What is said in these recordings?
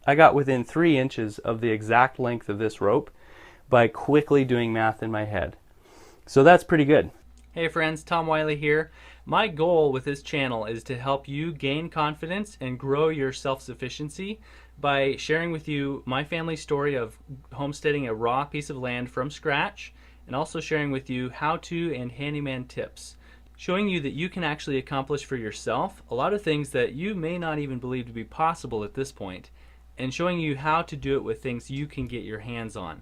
I got within 3 inches of the exact length of this rope by quickly doing math in my head. So that's pretty good. Hey friends, Tom Wylie here. My goal with this channel is to help you gain confidence and grow your self-sufficiency by sharing with you my family story of homesteading a raw piece of land from scratch, and also sharing with you how-to and handyman tips, showing you that you can actually accomplish for yourself a lot of things that you may not even believe to be possible at this point, and showing you how to do it with things you can get your hands on.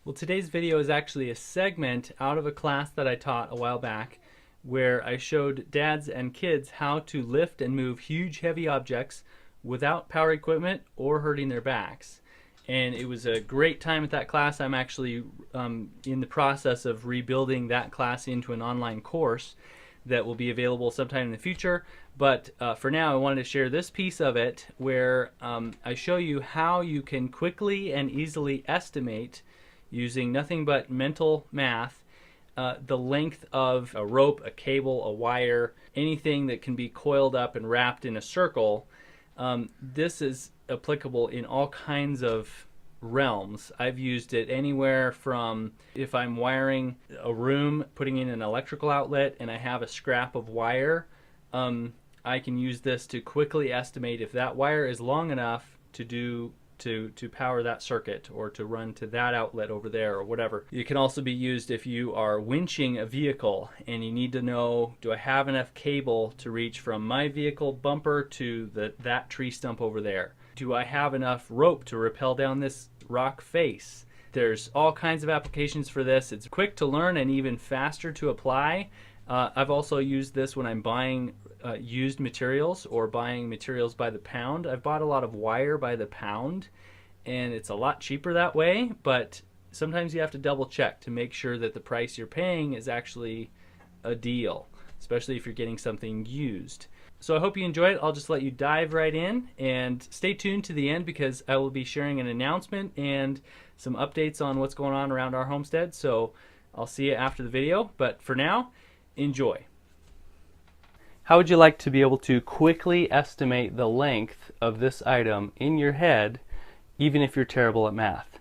Well, today's video is actually a segment out of a class that I taught a while back where I showed dads and kids how to lift and move huge heavy objects without power equipment or hurting their backs. And it was a great time at that class. I'm actually in the process of rebuilding that class into an online course that will be available sometime in the future. But for now, I wanted to share this piece of it where I show you how you can quickly and easily estimate, using nothing but mental math, the length of a rope, a cable, a wire, anything that can be coiled up and wrapped in a circle. This is applicable in all kinds of realms. I've used it anywhere from if I'm wiring a room, putting in an electrical outlet, and I have a scrap of wire, I can use this to quickly estimate if that wire is long enough to power that circuit or to run to that outlet over there or whatever. It can also be used if you are winching a vehicle and you need to know, do I have enough cable to reach from my vehicle bumper to that tree stump over there? Do I have enough rope to rappel down this rock face? There's all kinds of applications for this. It's quick to learn and even faster to apply. I've also used this when I'm buying used materials or buying materials by the pound. I've bought a lot of wire by the pound, and it's a lot cheaper that way, but sometimes you have to double check to make sure that the price you're paying is actually a deal, especially if you're getting something used. So I hope you enjoyed it. I'll just let you dive right in, and stay tuned to the end because I will be sharing an announcement and some updates on what's going on around our homestead. So I'll see you after the video, but for now, enjoy. How would you like to be able to quickly estimate the length of this item in your head, even if you're terrible at math?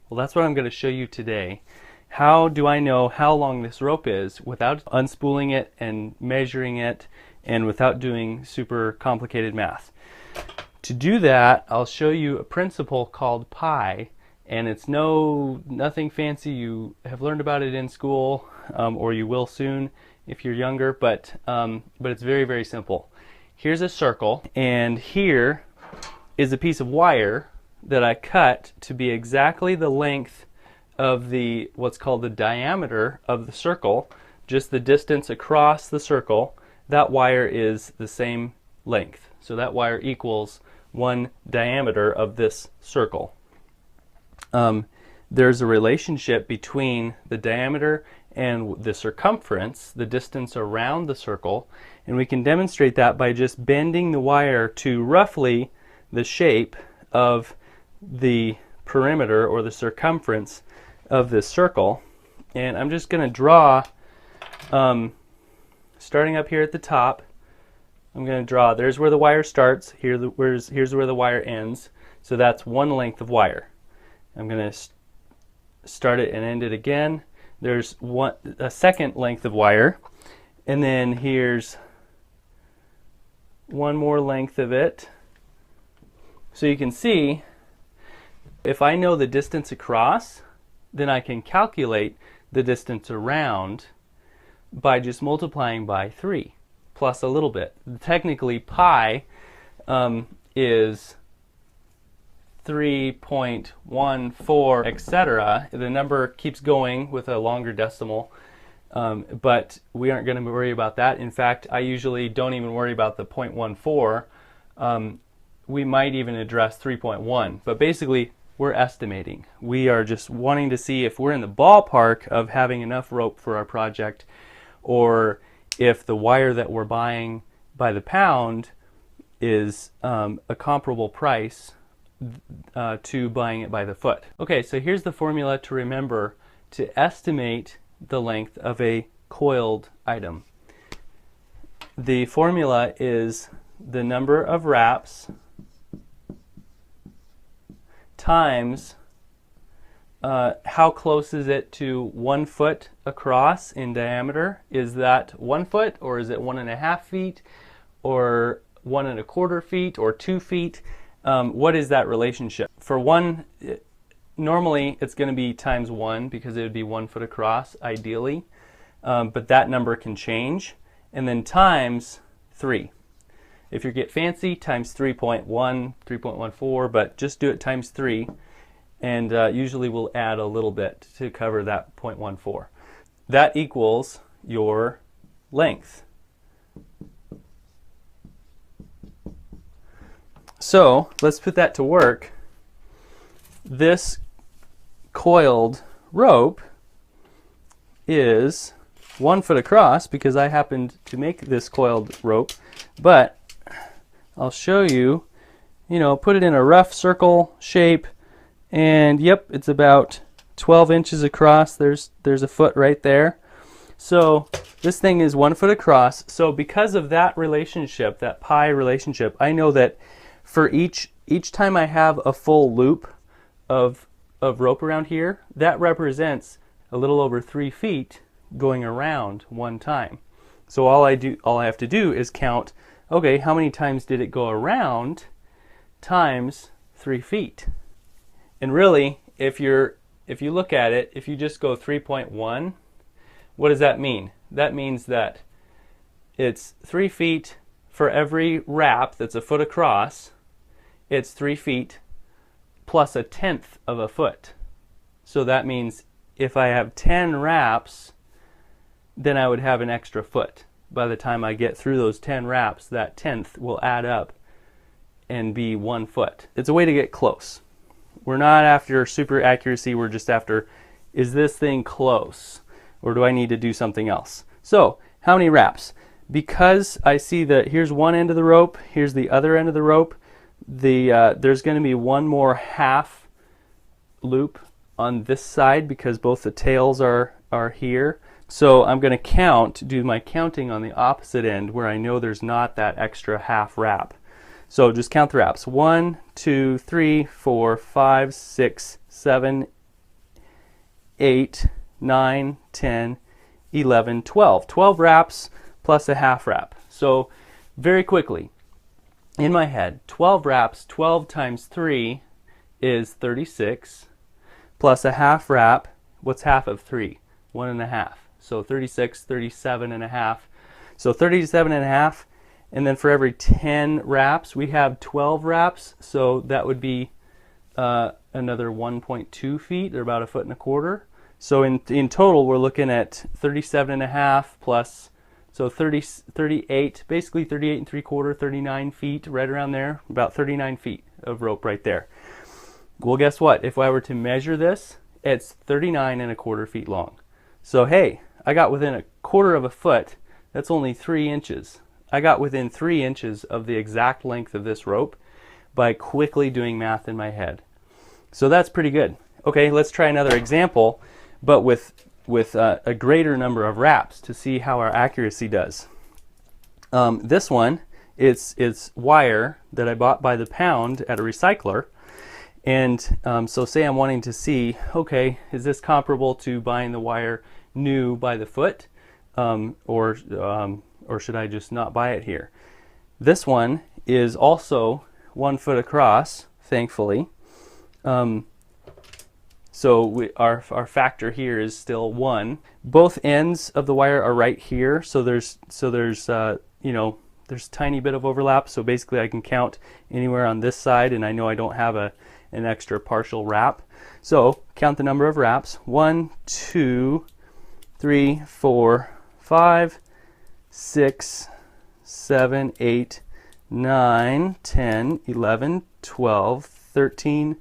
Well, that's what I'm going to show you today. How do I know how long this rope is without unspooling it and measuring it and without doing super complicated math? To do that, I'll show you a principle called pi. And it's nothing fancy. You have learned about it in school, or you will soon if you're younger, but it's very, very simple. Here's a circle, and here is a piece of wire that I cut to be exactly the length of what's called the diameter of the circle, just the distance across the circle. That wire is the same length. So that wire equals one diameter of this circle. There's a relationship between the diameter and the circumference, the distance around the circle, and we can demonstrate that by just bending the wire to roughly the shape of the perimeter or the circumference of this circle. And I'm just going to draw, starting up here at the top, I'm going to draw, there's where the wire starts, here's where the wire ends, so that's one length of wire. I'm going to start it and end it again. There's a second length of wire, and then here's one more length of it. So you can see, if I know the distance across, then I can calculate the distance around by just multiplying by 3 plus a little bit. Technically, pi is 3.14, etc. The number keeps going with a longer decimal, but we aren't going to worry about that. In fact, I usually don't even worry about the 0.14. We might even address 3.1, but basically we're estimating. We are just wanting to see if we're in the ballpark of having enough rope for our project, or if the wire that we're buying by the pound is a comparable price to buying it by the foot. Okay, so here's the formula to remember to estimate the length of a coiled item. the formula is the number of wraps times how close is it to 1 foot across in diameter? Is that 1 foot, or is it 1.5 feet, or 1.25 feet, or 2 feet? What is that relationship? For one, normally it's going to be times 1 because it would be 1 foot across ideally, but that number can change, and then times 3. If you get fancy, times 3.1, 3.14, but just do it times 3. And usually we'll add a little bit to cover that 0.14. That equals your length. So let's put that to work. This coiled rope is 1 foot across because I happened to make this coiled rope, but I'll show you, put it in a rough circle shape. And yep, it's about 12 inches across. There's a foot right there. So this thing is 1 foot across. So because of that relationship, that pi relationship, I know that for each time I have a full loop of rope around here, that represents a little over 3 feet going around one time. So all I have to do is count, okay, how many times did it go around times 3 feet? And really, if you look at it, if you just go 3.1, what does that mean? That means that it's 3 feet for every wrap that's a foot across. It's 3 feet plus 1/10 of a foot. So that means if I have 10 wraps, then I would have an extra foot. By the time I get through those 10 wraps, that 1/10 will add up and be 1 foot. It's a way to get close. We're not after super accuracy, we're just after, is this thing close? Or do I need to do something else? So, how many wraps? Because I see that here's one end of the rope, here's the other end of the rope, there's going to be one more half loop on this side because both the tails are here. So I'm going to do my counting on the opposite end where I know there's not that extra half wrap. So just count the wraps. 1, 2, 3, 4, 5, 6, 7, 8, 9, 10, 11, 12. 12 wraps plus a half wrap. So very quickly, in my head, 12 wraps, 12 times 3 is 36, plus a half wrap. What's half of 3? 1.5. So 36, 37 and a half. So 37 and a half. And then for every 10 wraps, we have 12 wraps, so that would be another 1.2 feet, or about 1.25 feet. So in total, we're looking at 37 and a half plus, so 38, basically 38 3/4, 39 feet, right around there, about 39 feet of rope right there. Well, guess what? If I were to measure this, it's 39.25 feet long. So hey, I got within 1/4 foot. That's only 3 inches. I got within 3 inches of the exact length of this rope by quickly doing math in my head. So that's pretty good. Okay, let's try another example, but with a greater number of wraps to see how our accuracy does. This one, it's wire that I bought by the pound at a recycler. And so say I'm wanting to see, okay, is this comparable to buying the wire new by the foot? Or should I just not buy it here? This one is also 1 foot across, thankfully. So our factor here is still 1. Both ends of the wire are right here, so there's there's a tiny bit of overlap. So basically, I can count anywhere on this side, and I know I don't have an extra partial wrap. So count the number of wraps: 1, 2, 3, 4, 5, 6, 7, 8, 9, 10, 11, 12, 13,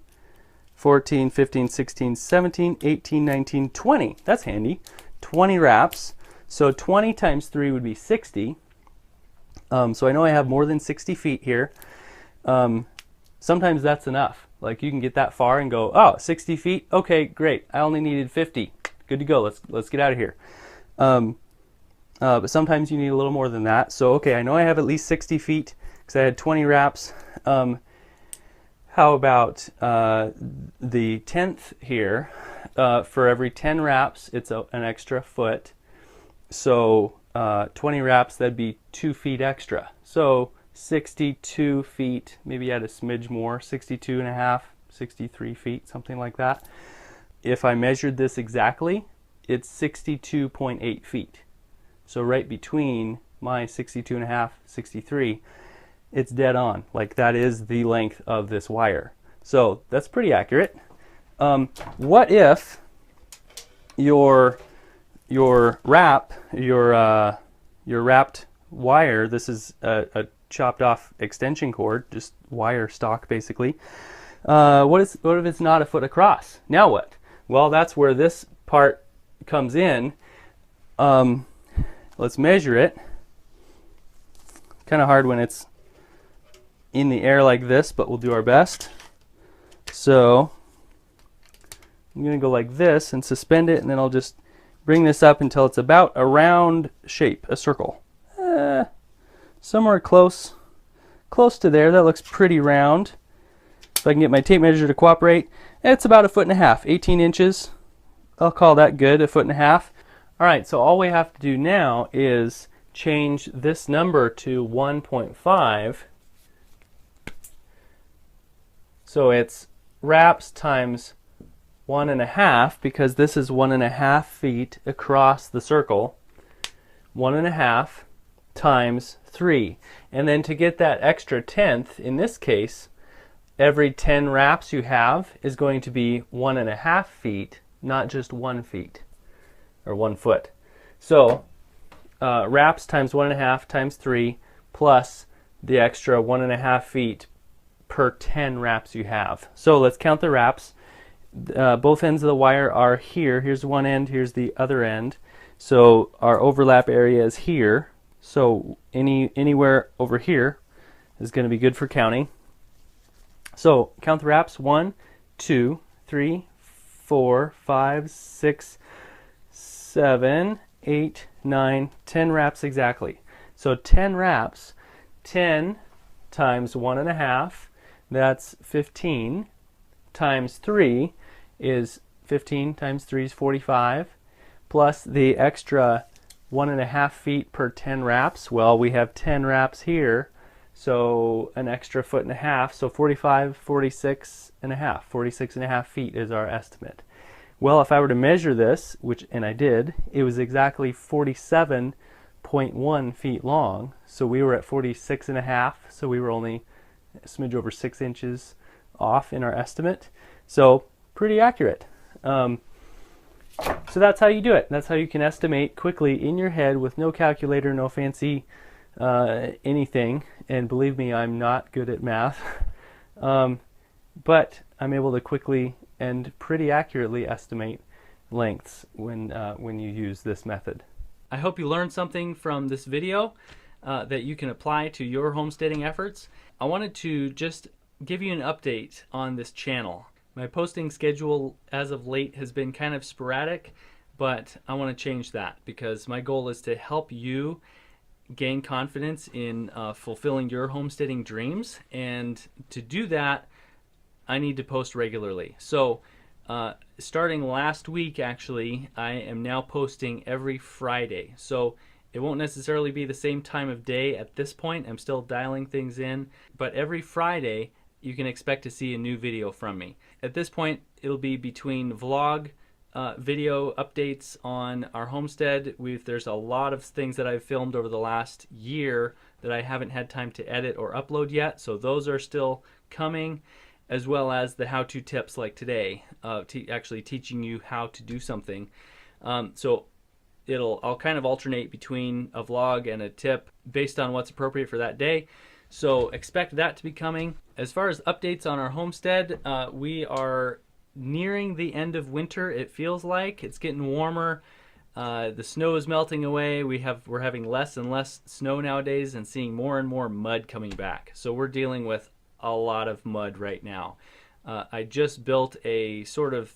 14, 15, 16, 17, 18, 19, 20. That's handy. 20 wraps. So 20 times 3 would be 60. So I know I have more than 60 feet here. Sometimes that's enough. Like you can get that far and go, oh, 60 feet? Okay, great. I only needed 50. Good to go. Let's get out of here. but sometimes you need a little more than that. So okay, I know I have at least 60 feet because I had 20 wraps. How about the 10th here? For every 10 wraps, it's an extra foot. So 20 wraps, that'd be 2 feet extra. So 62 feet, maybe add a smidge more, 62 and a half, 63 feet, something like that. If I measured this exactly, it's 62.8 feet. So right between my 62 and a half, 63, it's dead on. Like that is the length of this wire. So that's pretty accurate. What if your wrapped wire, this is a chopped off extension cord, just wire stock basically. What if it's not a foot across? Now what? Well, that's where this part comes in. Let's measure it. Kind of hard when it's in the air like this, but we'll do our best. So I'm going to go like this and suspend it, and then I'll just bring this up until it's about a round shape, a circle. Somewhere close to there. That looks pretty round. If I can get my tape measure to cooperate, it's about 1.5 feet, 18 inches. I'll call that good, 1.5 feet. All right, so all we have to do now is change this number to 1.5. So it's wraps times 1.5, because this is 1.5 feet across the circle. 1.5 times 3. And then to get that extra 10th, in this case, every 10 wraps you have is going to be 1.5 feet, not just 1 feet or 1 foot. So wraps times 1.5 times 3 plus the extra 1.5 feet per 10 wraps you have. So let's count the wraps. Both ends of the wire are here. Here's one end, here's the other end. So our overlap area is here. So anywhere over here is going to be good for counting. So count the wraps. 1, 2, 3, 4, 5, 6, 7, 8, 9, 10 wraps exactly. So 10 wraps, 10 times 1.5, that's 15, times 3 is 15 times 3 is 45, plus the extra 1.5 feet per 10 wraps. Well, we have 10 wraps here, so an extra 1.5 feet, so 45, 46 and a half. 46 and a half feet is our estimate. Well, if I were to measure this, and I did, it was exactly 47.1 feet long. So we were at 46 and a half, so we were only a smidge over 6 inches off in our estimate. So pretty accurate. So that's how you do it. That's how you can estimate quickly in your head with no calculator, no fancy anything. And believe me, I'm not good at math. But I'm able to quickly and pretty accurately estimate lengths when you use this method. I hope you learned something from this video that you can apply to your homesteading efforts. I wanted to just give you an update on this channel. My posting schedule as of late has been kind of sporadic, but I want to change that because my goal is to help you gain confidence in fulfilling your homesteading dreams, and to do that I need to post regularly. So starting last week, actually, I am now posting every Friday. So it won't necessarily be the same time of day at this point. I'm still dialing things in, but every Friday you can expect to see a new video from me. At this point, it'll be between vlog, video updates on our homestead. There's a lot of things that I've filmed over the last year that I haven't had time to edit or upload yet, so those are still coming, as well as the how-to tips like today, actually teaching you how to do something. So I'll kind of alternate between a vlog and a tip based on what's appropriate for that day. So expect that to be coming. As far as updates on our homestead, we are nearing the end of winter. It feels like it's getting warmer. The snow is melting away. We're having less and less snow nowadays and seeing more and more mud coming back. So we're dealing with a lot of mud right now. I just built a sort of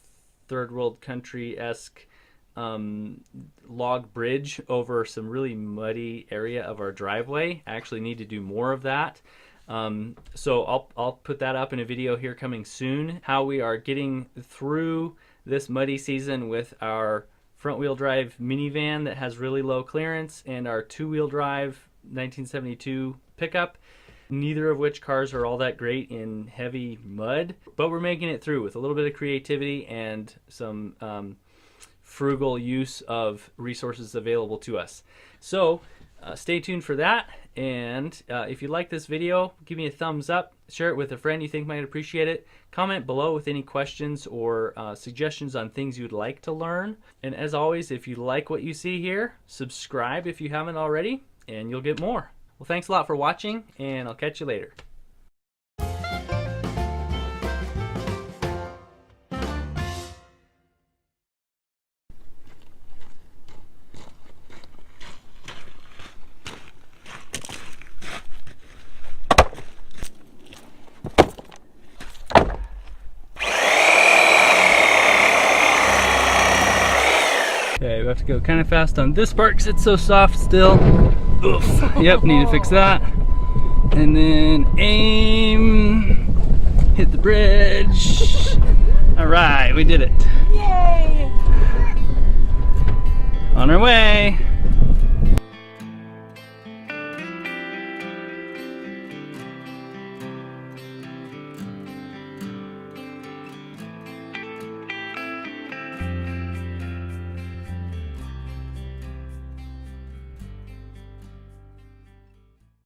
third world country-esque log bridge over some really muddy area of our driveway. I actually need to do more of that. So I'll put that up in a video here coming soon, how we are getting through this muddy season with our front wheel drive minivan that has really low clearance and our two-wheel drive 1972 pickup, neither of which cars are all that great in heavy mud, but we're making it through with a little bit of creativity and some frugal use of resources available to us. So stay tuned for that, and if you like this video, give me a thumbs up, share it with a friend you think might appreciate it, comment below with any questions or suggestions on things you'd like to learn, and as always, if you like what you see here, subscribe if you haven't already, and you'll get more. Well, thanks a lot for watching, and I'll catch you later. Okay, we have to go kind of fast on this part because it's so soft still. Oof. Yep, need to fix that. And then aim, hit the bridge. All right, we did it. Yay! On our way.